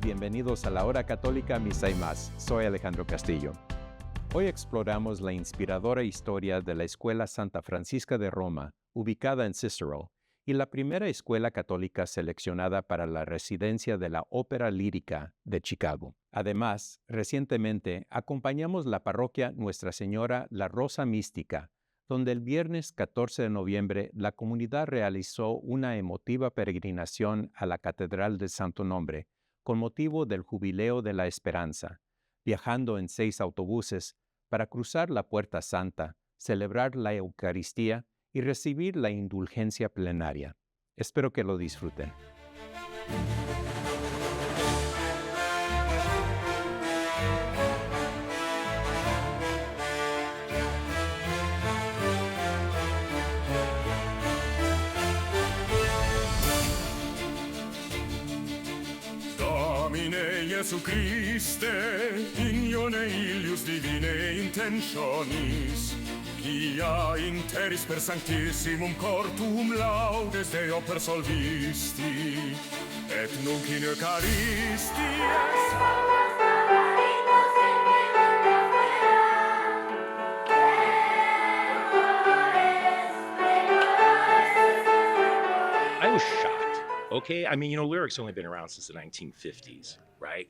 bienvenidos a la Hora Católica, Misa y Más. Soy Alejandro Castillo. Hoy exploramos la inspiradora historia de la Escuela Santa Francisca de Roma, ubicada en Cicero, y la primera escuela católica seleccionada para la residencia de la ópera Lírica de Chicago. Además, recientemente acompañamos la Parroquia Nuestra Señora, la Rosa Mística, donde el viernes 14 de noviembre la comunidad realizó una emotiva peregrinación a la Catedral de Santo Nombre, con motivo del Jubileo de la Esperanza, viajando en 6 autobuses para cruzar la Puerta Santa, celebrar la Eucaristía y recibir la indulgencia plenaria. Espero que lo disfruten. Domine Iesu Christe, igne illius divine intentionis, quia interis per sanctissimum cortum laudes Deo persolvisti, et nunc in Eucharistia. I was shocked. Okay, I mean, Lyric's only been around since the 1950s, right?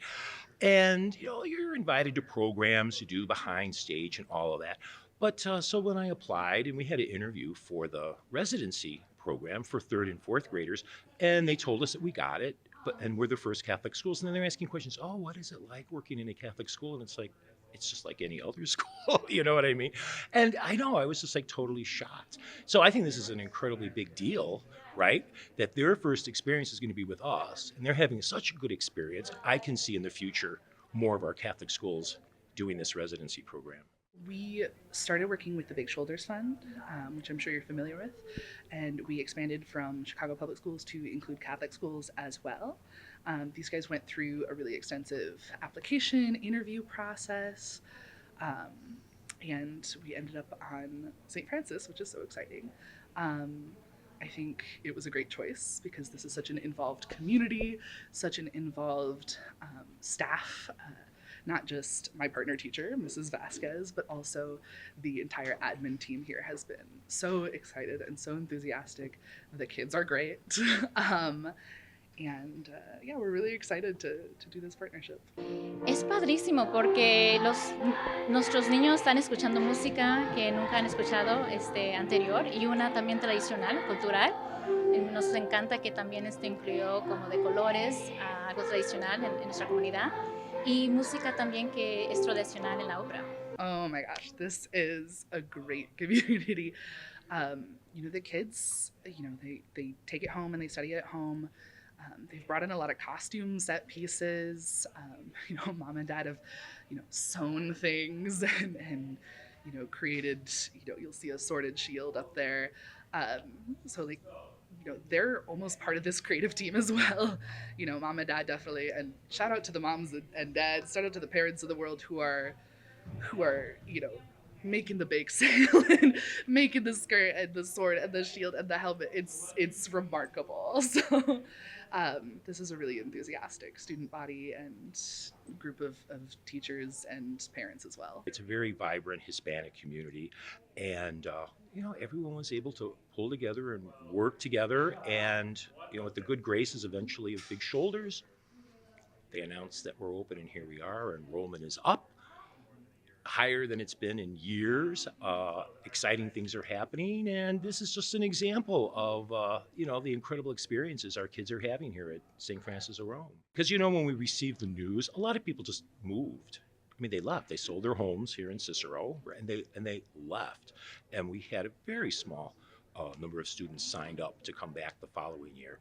And, you're invited to programs to do behind stage and all of that. But so when I applied and we had an interview for the residency program for 3rd and 4th graders, and they told us that we got it, and we're the first Catholic schools. And then they're asking questions, oh, what is it like working in a Catholic school? And it's like, it's just like any other school, you know what I mean? And I know, I was just like totally shocked. So I think this is an incredibly big deal, right? That their first experience is going to be with us, and they're having such a good experience. I can see in the future more of our Catholic schools doing this residency program. We started working with the Big Shoulders Fund, which I'm sure you're familiar with, and we expanded from Chicago Public Schools to include Catholic schools as well. These guys went through a really extensive application, interview process, and we ended up on St. Francis, which is so exciting. I think it was a great choice because this is such an involved community, such an involved staff, not just my partner teacher, Mrs. Vasquez, but also the entire admin team here has been so excited and so enthusiastic. The kids are great. We're really excited to do this partnership. Es padrísimo porque nuestros niños están escuchando música que nunca han escuchado anterior y una también tradicional, cultural. Nos encanta que también incluyó como de colores, algo tradicional en nuestra comunidad y música también que es tradicional en la ópera. Oh my gosh, this is a great community. The kids, they take it home and they study it at home. They've brought in a lot of costume set pieces. Mom and dad have, sewn things and created, you'll see a sordid shield up there. They're almost part of this creative team as well. Mom and dad definitely, and shout out to the moms and dads, shout out to the parents of the world who are, making the bake sale and making the skirt and the sword and the shield and the helmet. It's remarkable. So this is a really enthusiastic student body and group of teachers and parents as well. It's a very vibrant Hispanic community, and everyone was able to pull together and work together, and with the good graces eventually of Big Shoulders, they announced that we're open, and here we are. Enrollment is up, higher than it's been in years. Exciting things are happening, and this is just an example of the incredible experiences our kids are having here at St. Francis of Rome. Because when we received the news, a lot of people just moved. I mean, they left. They sold their homes here in Cicero, and they left. And we had a very small number of students signed up to come back the following year.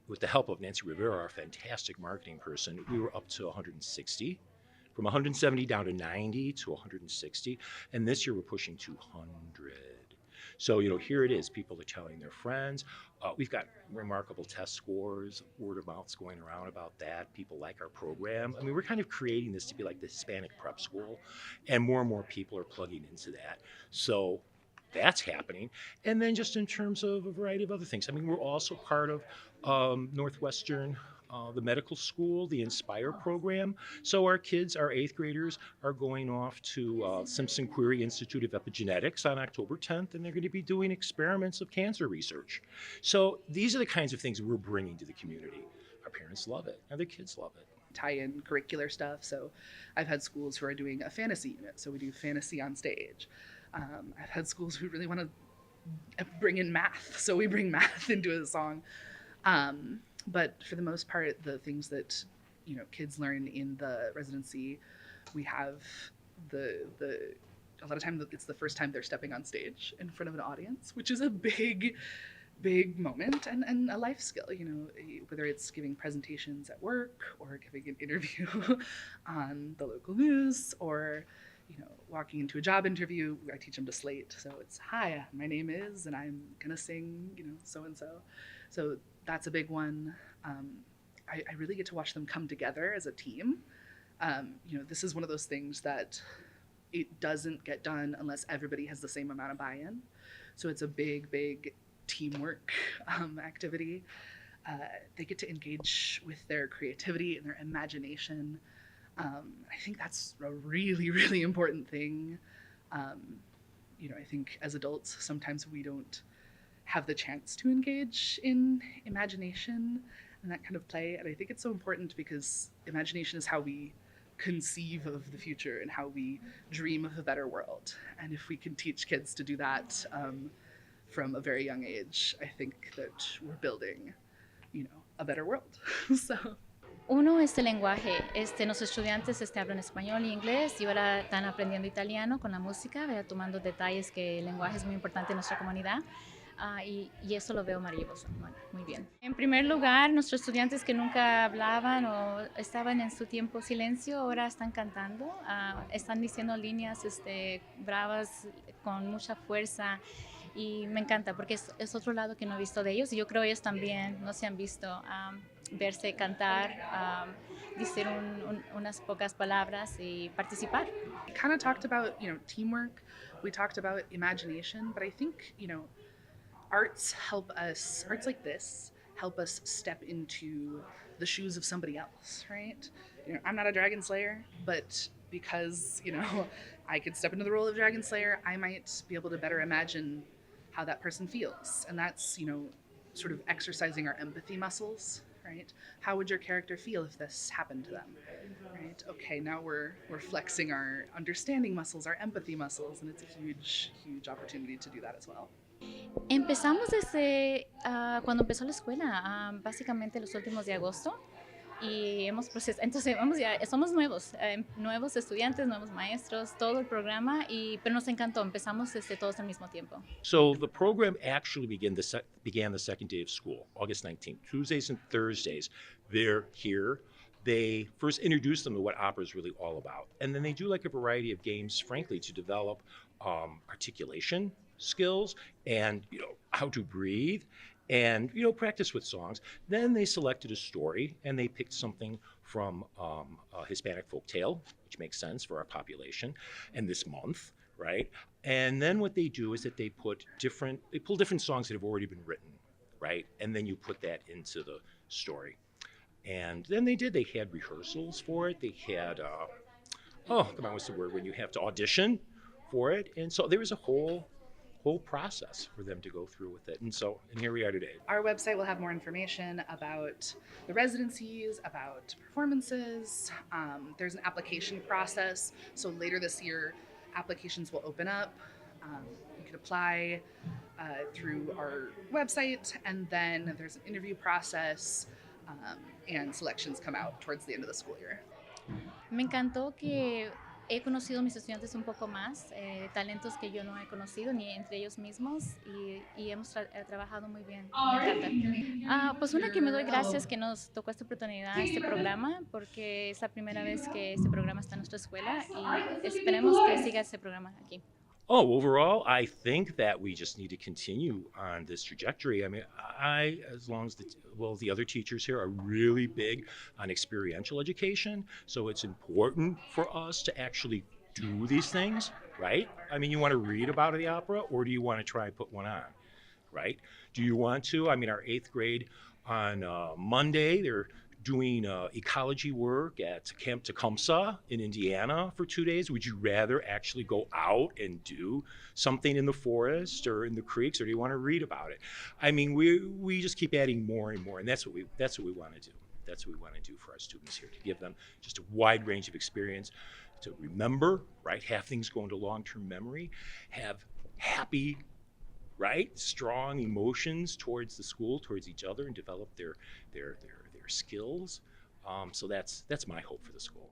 With the help of Nancy Rivera, our fantastic marketing person, we were up to 160. From 170 down to 90 to 160, and this year we're pushing 200. So, here it is. People are telling their friends. We've got remarkable test scores, word of mouth's going around about that. People like our program. I mean, we're kind of creating this to be like the Hispanic prep school, and more people are plugging into that. So that's happening. And then just in terms of a variety of other things. I mean, we're also part of Northwestern the medical school, the Inspire program. So our kids, our 8th graders, are going off to Simpson Query Institute of Epigenetics on October 10th, and they're going to be doing experiments of cancer research. So these are the kinds of things we're bringing to the community. Our parents love it, and their kids love it. Tie in curricular stuff. So I've had schools who are doing a fantasy unit, so we do fantasy on stage. I've had schools who really want to bring in math, so we bring math into a song. But for the most part, the things that kids learn in the residency, we have a lot of times it's the first time they're stepping on stage in front of an audience, which is a big moment and a life skill, whether it's giving presentations at work or giving an interview on the local news or, walking into a job interview. I teach them to slate. So it's, hi, my name is, and I'm going to sing, so-and-so. So that's a big one. I really get to watch them come together as a team. This is one of those things that it doesn't get done unless everybody has the same amount of buy-in. So it's a big teamwork activity. They get to engage with their creativity and their imagination. I think that's a really important thing. I think as adults, sometimes we don't have the chance to engage in imagination and that kind of play. And I think it's so important because imagination is how we conceive of the future and how we dream of a better world. And if we can teach kids to do that from a very young age, I think that we're building, a better world. So. Uno es el lenguaje. Nuestros estudiantes hablan español y inglés y ahora están aprendiendo italiano con la música, tomando detalles que el lenguaje es muy importante en nuestra comunidad. Y eso lo veo maravilloso, muy bien. En primer lugar, nuestros estudiantes que nunca hablaban o estaban en su tiempo silencio, ahora están cantando, están diciendo líneas bravas con mucha fuerza y me encanta porque es otro lado que no he visto de ellos y yo creo ellos también no se han visto verse cantar, decir unas pocas palabras y participar. We kind of talked about, teamwork, we talked about imagination, but I think, arts like this help us step into the shoes of somebody else, right? I'm not a dragon slayer, but because, I could step into the role of dragon slayer, I might be able to better imagine how that person feels. And that's, sort of exercising our empathy muscles, right? How would your character feel if this happened to them, right? Okay, now we're flexing our understanding muscles, our empathy muscles, and it's a huge opportunity to do that as well. Empezamos desde cuando empezó la escuela, básicamente los últimos de agosto, y hemos procesado, entonces somos nuevos estudiantes, nuevos maestros, todo el programa, pero nos encantó, empezamos todos al mismo tiempo. So the program actually began the second day of school, August 19th, Tuesdays and Thursdays. They're here. They first introduce them to what opera is really all about, and then they do like a variety of games, frankly, to develop articulation skills and how to breathe and practice with songs. Then they selected a story and they picked something from a Hispanic folktale, which makes sense for our population and this month, right? And then what they do is that they pull different songs that have already been written, right? And then you put that into the story. And then they had rehearsals for it. They had what's the word when you have to audition for it? And so there was a whole process for them to go through with it. And here we are today. Our website will have more information about the residencies, about performances. There's an application process. So later this year, applications will open up. You can apply through our website, and then there's an interview process, and selections come out towards the end of the school year. Me encantó que he conocido a mis estudiantes un poco más, talentos que yo no he conocido ni entre ellos mismos y hemos trabajado muy bien. Me encanta. Pues una que me doy gracias que nos tocó esta oportunidad, este programa, porque es la primera vez que este programa está en nuestra escuela y esperemos que siga este programa aquí. Overall, I think that we just need to continue on this trajectory. I mean, as long as the other teachers here are really big on experiential education, so it's important for us to actually do these things, right? I mean, you want to read about the opera, or do you want to try and put one on, right? Do you want to? I mean, our 8th grade on Monday, they're doing ecology work at Camp Tecumseh in Indiana for 2 days? Would you rather actually go out and do something in the forest or in the creeks, or do you want to read about it? I mean, we just keep adding more and more, and that's what we want to do. That's what we want to do for our students here, to give them just a wide range of experience, to remember, right? Have things go into long-term memory, have happy, right, strong emotions towards the school, towards each other, and develop their skills. So that's my hope for the school.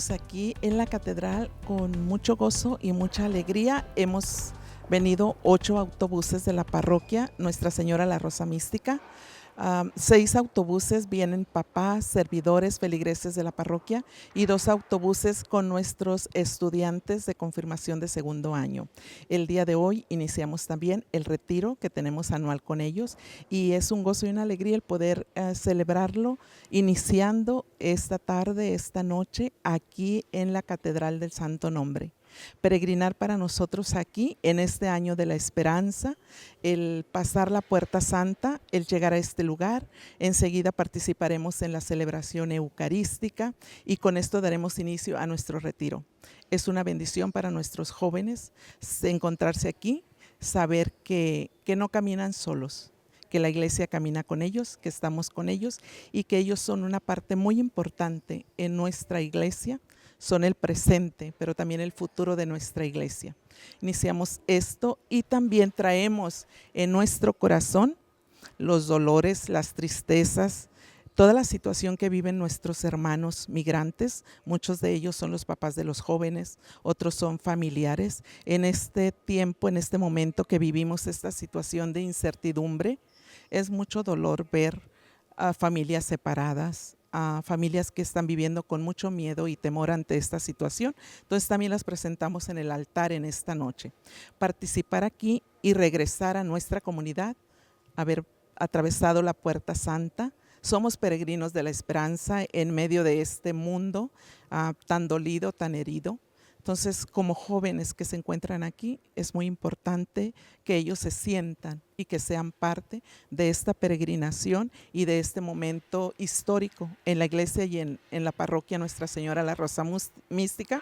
Aquí en la catedral con mucho gozo y mucha alegría. Hemos venido 8 autobuses de la parroquia Nuestra Señora la Rosa Mística. 6 autobuses vienen papás, servidores, feligreses de la parroquia, y 2 autobuses con nuestros estudiantes de confirmación de segundo año. El día de hoy iniciamos también el retiro que tenemos anual con ellos, y es un gozo y una alegría el poder celebrarlo iniciando esta tarde, esta noche, aquí en la Catedral del Santo Nombre. Peregrinar para nosotros aquí en este año de la Esperanza, el pasar la Puerta Santa, el llegar a este lugar. Enseguida participaremos en la celebración eucarística y con esto daremos inicio a nuestro retiro. Es una bendición para nuestros jóvenes encontrarse aquí, saber que no caminan solos, que la iglesia camina con ellos, que estamos con ellos y que ellos son una parte muy importante en nuestra iglesia. Son el presente, pero también el futuro de nuestra iglesia. Iniciamos esto y también traemos en nuestro corazón los dolores, las tristezas, toda la situación que viven nuestros hermanos migrantes. Muchos de ellos son los papás de los jóvenes, otros son familiares. En este tiempo, en este momento que vivimos esta situación de incertidumbre, es mucho dolor ver a familias separadas, a familias que están viviendo con mucho miedo y temor ante esta situación. Entonces también las presentamos en el altar en esta noche. Participar aquí y regresar a nuestra comunidad, haber atravesado la Puerta Santa. Somos peregrinos de la Esperanza en medio de este mundo tan dolido, tan herido. Entonces, como jóvenes que se encuentran aquí, es muy importante que ellos se sientan y que sean parte de esta peregrinación y de este momento histórico en la iglesia y en la parroquia Nuestra Señora la Rosa Mística.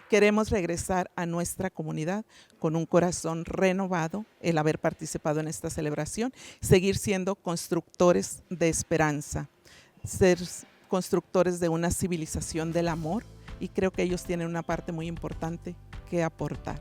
Queremos regresar a nuestra comunidad con un corazón renovado, el haber participado en esta celebración, seguir siendo constructores de esperanza, ser constructores de una civilización del amor. Y creo que ellos tienen una parte muy importante que aportar.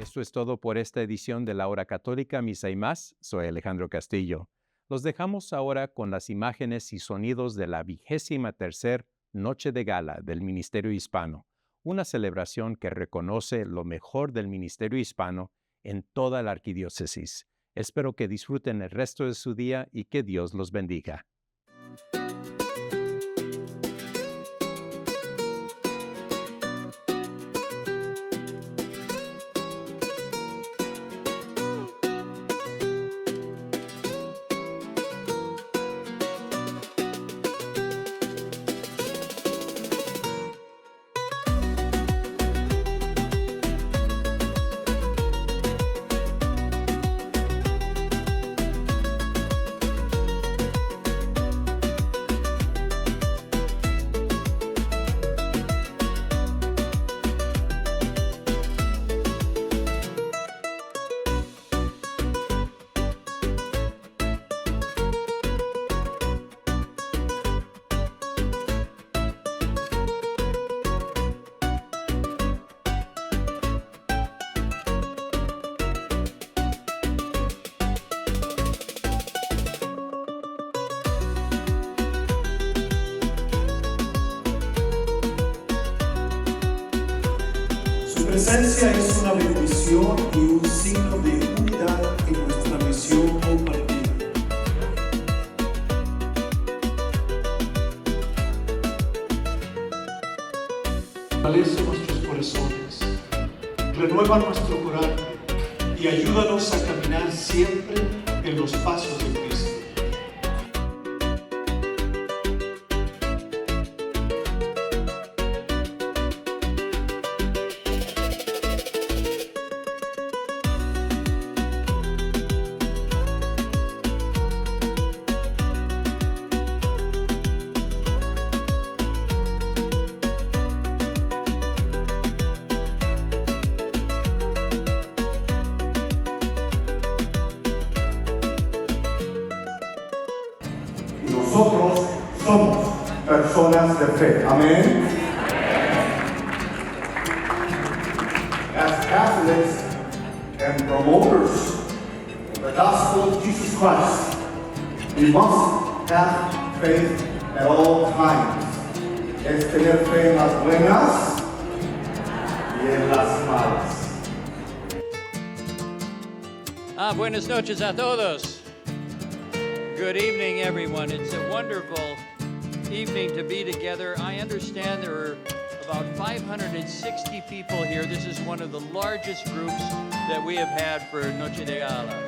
Esto es todo por esta edición de la Hora Católica, Misa y Más. Soy Alejandro Castillo. Los dejamos ahora con las imágenes y sonidos de la 23ª Noche de Gala del Ministerio Hispano, una celebración que reconoce lo mejor del Ministerio Hispano en toda la arquidiócesis. Espero que disfruten el resto de su día y que Dios los bendiga. presencia es una bendición y un signo de unidad en nuestra misión compartida. Fortalece nuestros corazones, renueva nuestro coraje y ayúdanos a caminar siempre en los pasos de Cristo. Nosotros somos personas de fe. Amén. As Catholics and promoters of the gospel of Jesus Christ, we must have faith at all times. Es tener fe en las buenas y en las malas. Buenas noches a todos. Good evening, everyone. It's a wonderful evening to be together. I understand there are about 560 people here. This is one of the largest groups that we have had for Noche de Gala.